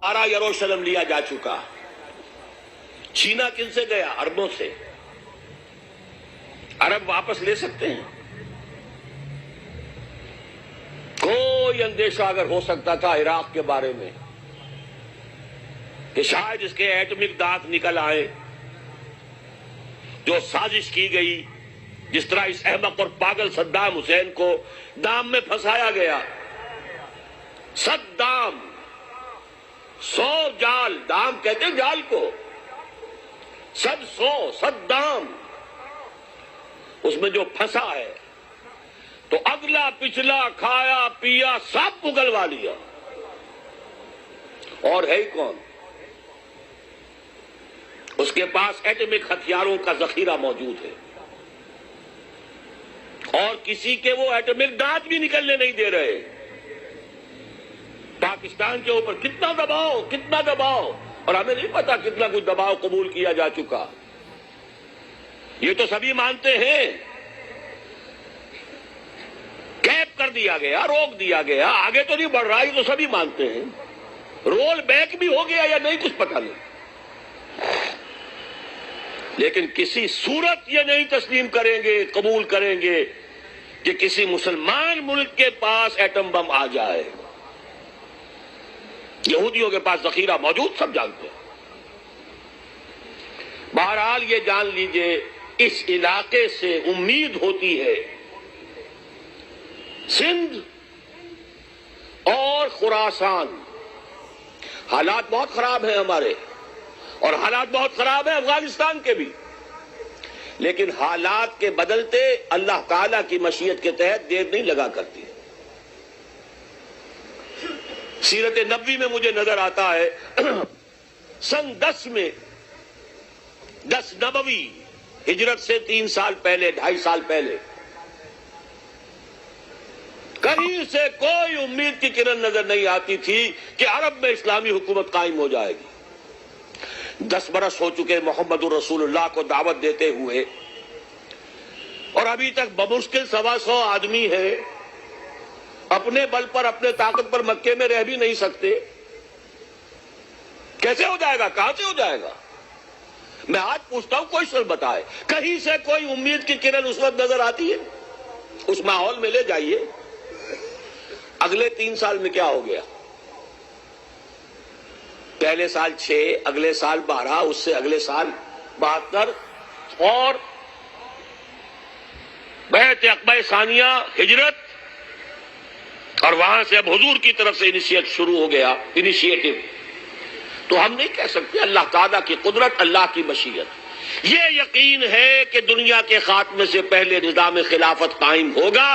آرا یروشلم لیا جا چکا. چھینا کن سے گیا؟ عربوں سے. عرب واپس لے سکتے ہیں؟ کوئی اندیشہ اگر ہو سکتا تھا عراق کے بارے میں کہ شاید اس کے ایٹمک دانت نکل آئے، جو سازش کی گئی، جس طرح اس احمق اور پاگل صدام حسین کو دام میں پھنسایا گیا. صدام 100 جال، دام کہتے ہیں جال کو، صدام اس میں جو پھنسا ہے تو اگلا پچھلا کھایا پیا سب اگلوا لیا. اور ہے ہی کون؟ اس کے پاس ایٹمک ہتھیاروں کا ذخیرہ موجود ہے، اور کسی کے وہ ایٹمک دانت بھی نکلنے نہیں دے رہے. پاکستان کے اوپر کتنا دباؤ، اور ہمیں نہیں پتا کتنا کچھ دباؤ قبول کیا جا چکا. یہ تو سبھی مانتے ہیں. کیپ کر دیا گیا، روک دیا گیا، آگے تو نہیں بڑھ رہا، یہ تو سبھی مانتے ہیں. رول بیک بھی ہو گیا یا نہیں کچھ پتہ نہیں، لیکن کسی صورت یہ نہیں تسلیم کریں گے، قبول کریں گے کہ کسی مسلمان ملک کے پاس ایٹم بم آ جائے. یہودیوں کے پاس ذخیرہ موجود، سب جانتے ہیں. بہرحال یہ جان لیجئے اس علاقے سے امید ہوتی ہے سندھ اور خراسان. حالات بہت خراب ہیں ہمارے، اور حالات بہت خراب ہیں افغانستان کے بھی، لیکن حالات کے بدلتے اللہ تعالیٰ کی مشیت کے تحت دیر نہیں لگا کرتی. سیرت نبوی میں مجھے نظر آتا ہے سن 10 میں، 10 نبوی، ہجرت سے 3 سال پہلے، 2.5 سال پہلے، کہیں سے کوئی امید کی کرن نظر نہیں آتی تھی کہ عرب میں اسلامی حکومت قائم ہو جائے گی. 10 برس ہو چکے محمد الرسول اللہ کو دعوت دیتے ہوئے، اور ابھی تک بمشکل 125 آدمی ہیں. اپنے بل پر، اپنے طاقت پر مکے میں رہ بھی نہیں سکتے. کیسے ہو جائے گا؟ کہاں سے ہو جائے گا؟ میں آج پوچھتا ہوں، کوئی شخص بتائے کہیں سے کوئی امید کی کرن اس وقت نظر آتی ہے؟ اس ماحول میں لے جائیے. اگلے 3 سال میں کیا ہو گیا؟ پہلے سال 6، اگلے سال 12، اس سے اگلے سال 72، اور بیعت عقبہ ثانیہ، ہجرت، اور وہاں سے اب حضور کی طرف سے شروع ہو گیا انیشیٹو. تو ہم نہیں کہہ سکتے. اللہ تعالیٰ کی قدرت، اللہ کی مشیت. یہ یقین ہے کہ دنیا کے خاتمے سے پہلے نظام خلافت قائم ہوگا.